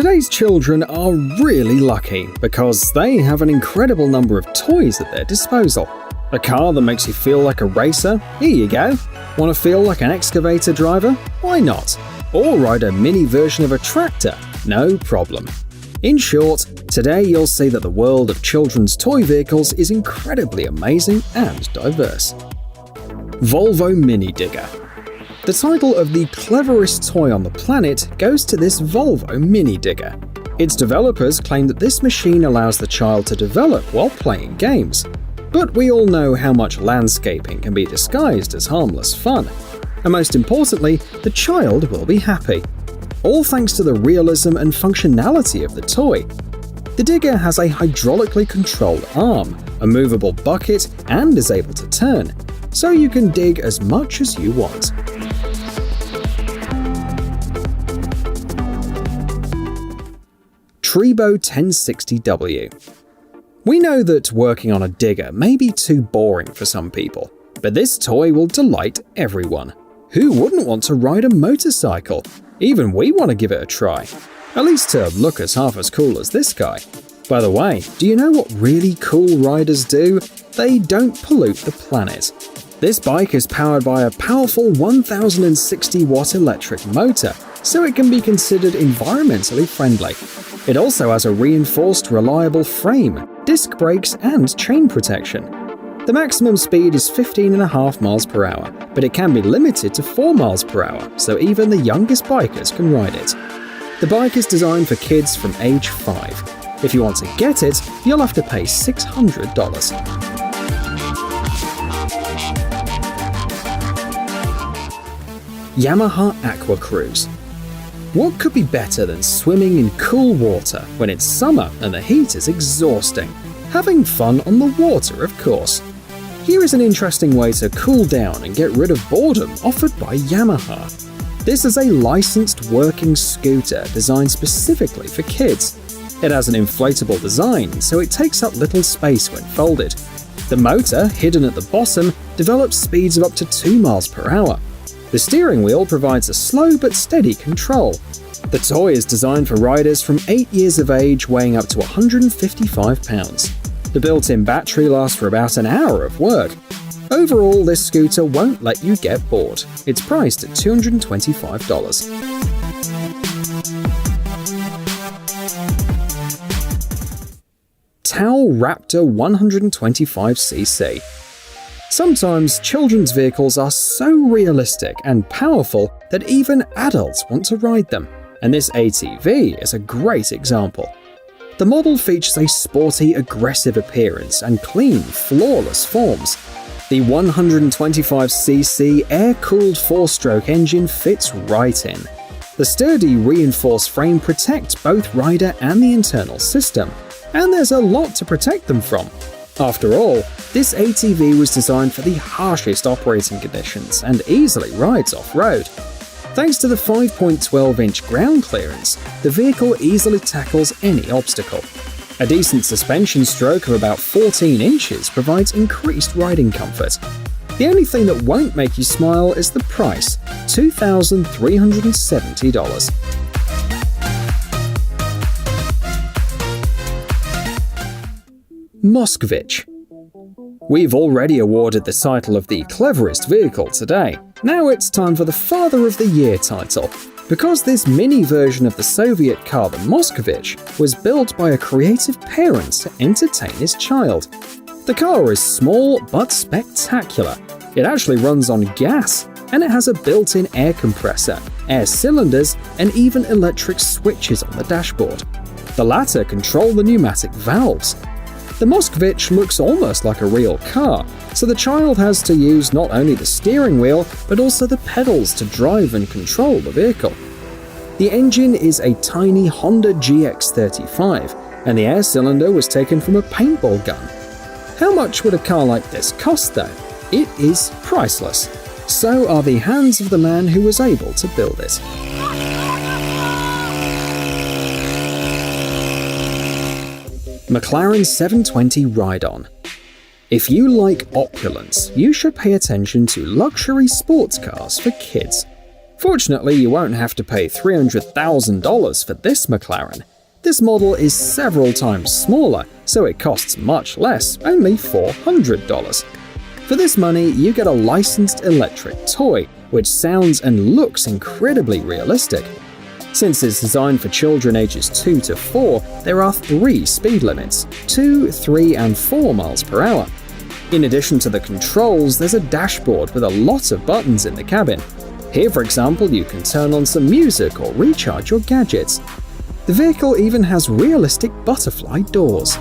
Today's children are really lucky because they have an incredible number of toys at their disposal. A car that makes you feel like a racer? Here you go. Want to feel like an excavator driver? Why not? Or ride a mini version of a tractor? No problem. In short, today you'll see that the world of children's toy vehicles is incredibly amazing and diverse. Volvo Mini Digger. The title of the cleverest toy on the planet goes to this Volvo Mini Digger. Its developers claim that this machine allows the child to develop while playing games. But we all know how much landscaping can be disguised as harmless fun. And most importantly, the child will be happy. All thanks to the realism and functionality of the toy. The digger has a hydraulically controlled arm, a movable bucket, and is able to turn, so you can dig as much as you want. Trebo 1060W. We know that working on a digger may be too boring for some people, but this toy will delight everyone. Who wouldn't want to ride a motorcycle? Even we want to give it a try. At least to look as half as cool as this guy. By the way, do you know what really cool riders do? They don't pollute the planet. This bike is powered by a powerful 1060 watt electric motor, so it can be considered environmentally friendly. It also has a reinforced reliable frame, disc brakes, and chain protection. The maximum speed is 15.5 miles per hour, but it can be limited to 4 miles per hour, so even the youngest bikers can ride it. The bike is designed for kids from age 5. If you want to get it, you'll have to pay $600. Yamaha Aqua Cruise. What could be better than swimming in cool water when it's summer and the heat is exhausting? Having fun on the water, of course. Here is an interesting way to cool down and get rid of boredom offered by Yamaha. This is a licensed working scooter designed specifically for kids. It has an inflatable design, so it takes up little space when folded. The motor, hidden at the bottom, develops speeds of up to 2 miles per hour. The steering wheel provides a slow but steady control. The toy is designed for riders from 8 years of age weighing up to 155 pounds. The built-in battery lasts for about an hour of work. Overall, this scooter won't let you get bored. It's priced at $225. Tau Raptor 125cc. Sometimes children's vehicles are so realistic and powerful that even adults want to ride them, and this ATV is a great example. The model features a sporty, aggressive appearance and clean, flawless forms. The 125cc air-cooled 4-stroke engine fits right in. The sturdy, reinforced frame protects both rider and the internal system, and there's a lot to protect them from. After all, this ATV was designed for the harshest operating conditions and easily rides off-road. Thanks to the 5.12-inch ground clearance, the vehicle easily tackles any obstacle. A decent suspension stroke of about 14 inches provides increased riding comfort. The only thing that won't make you smile is the price, $2,370. Moskvich. We've already awarded the title of the cleverest vehicle today. Now it's time for the Father of the Year title, because this mini version of the Soviet car, the Moskvich, was built by a creative parent to entertain his child. The car is small but spectacular. It actually runs on gas, and it has a built-in air compressor, air cylinders, and even electric switches on the dashboard. The latter control the pneumatic valves. The Moskvich looks almost like a real car, so the child has to use not only the steering wheel, but also the pedals to drive and control the vehicle. The engine is a tiny Honda GX35, and the air cylinder was taken from a paintball gun. How much would a car like this cost though? It is priceless. So are the hands of the man who was able to build it. McLaren 720 Ride-On. If you like opulence, you should pay attention to luxury sports cars for kids. Fortunately, you won't have to pay $300,000 for this McLaren. This model is several times smaller, so it costs much less, only $400. For this money, you get a licensed electric toy, which sounds and looks incredibly realistic. Since it's designed for children ages 2 to 4, there are 3 speed limits: 2, 3, and 4 miles per hour. In addition to the controls, there's a dashboard with a lot of buttons in the cabin. Here, for example, you can turn on some music or recharge your gadgets. The vehicle even has realistic butterfly doors.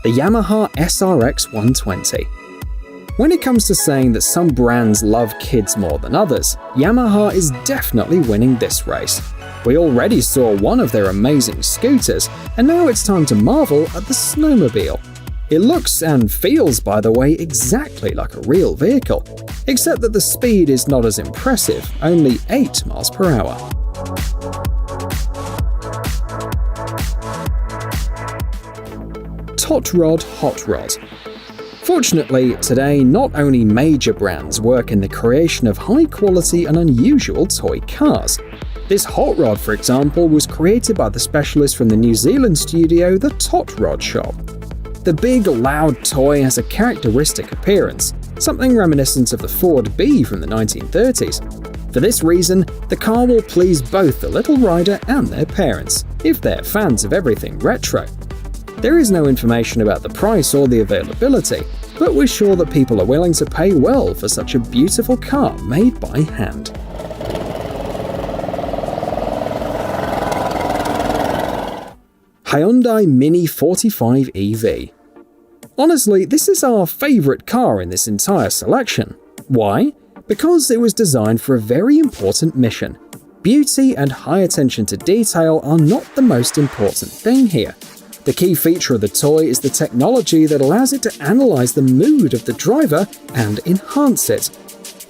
The Yamaha SRX 120. When it comes to saying that some brands love kids more than others, Yamaha is definitely winning this race. We already saw one of their amazing scooters, and now it's time to marvel at the snowmobile. It looks and feels, by the way, exactly like a real vehicle, except that the speed is not as impressive, only 8 miles per hour. Tot Rod Hot Rod. Fortunately, today not only major brands work in the creation of high-quality and unusual toy cars. This hot rod, for example, was created by the specialist from the New Zealand studio, the Tot Rod Shop. The big, loud toy has a characteristic appearance, something reminiscent of the Ford B from the 1930s. For this reason, the car will please both the little rider and their parents, if they're fans of everything retro. There is no information about the price or the availability, but we're sure that people are willing to pay well for such a beautiful car made by hand. Hyundai Mini 45 EV. Honestly, this is our favourite car in this entire selection. Why? Because it was designed for a very important mission. Beauty and high attention to detail are not the most important thing here. The key feature of the toy is the technology that allows it to analyze the mood of the driver and enhance it.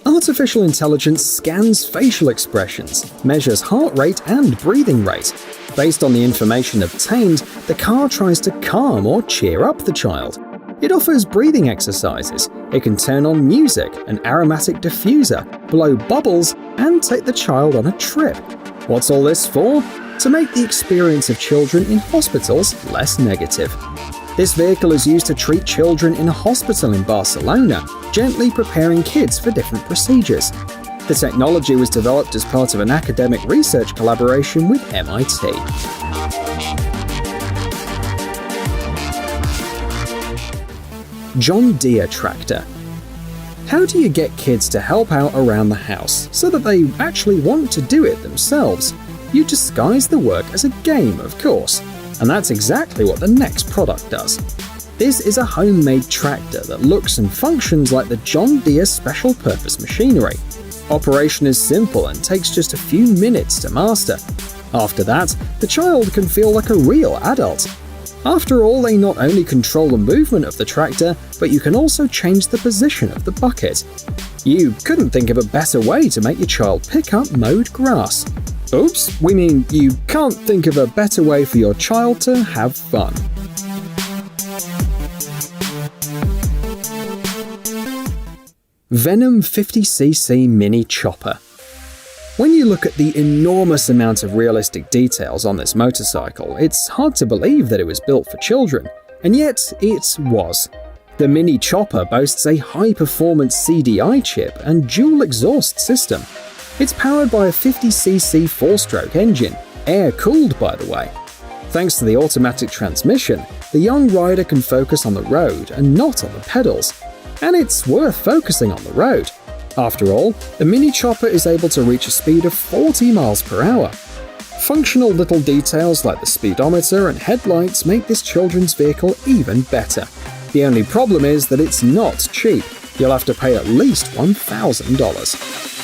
Artificial intelligence scans facial expressions, measures heart rate and breathing rate. Based on the information obtained, the car tries to calm or cheer up the child. It offers breathing exercises. It can turn on music, an aromatic diffuser, blow bubbles, and take the child on a trip. What's all this for? To make the experience of children in hospitals less negative. This vehicle is used to treat children in a hospital in Barcelona, gently preparing kids for different procedures. The technology was developed as part of an academic research collaboration with MIT. John Deere Tractor. How do you get kids to help out around the house so that they actually want to do it themselves? You disguise the work as a game, of course. And that's exactly what the next product does. This is a homemade tractor that looks and functions like the John Deere special purpose machinery. Operation is simple and takes just a few minutes to master. After that, the child can feel like a real adult. After all, they not only control the movement of the tractor, but you can also change the position of the bucket. You couldn't think of a better way to make your child pick up mowed grass. Oops, we mean you can't think of a better way for your child to have fun. Venom 50cc Mini Chopper. When you look at the enormous amount of realistic details on this motorcycle, it's hard to believe that it was built for children, and yet it was. The Mini Chopper boasts a high-performance CDI chip and dual exhaust system. It's powered by a 50cc 4-stroke engine, air-cooled by the way. Thanks to the automatic transmission, the young rider can focus on the road and not on the pedals. And it's worth focusing on the road. After all, the Mini Chopper is able to reach a speed of 40 miles per hour. Functional little details like the speedometer and headlights make this children's vehicle even better. The only problem is that it's not cheap. You'll have to pay at least $1,000.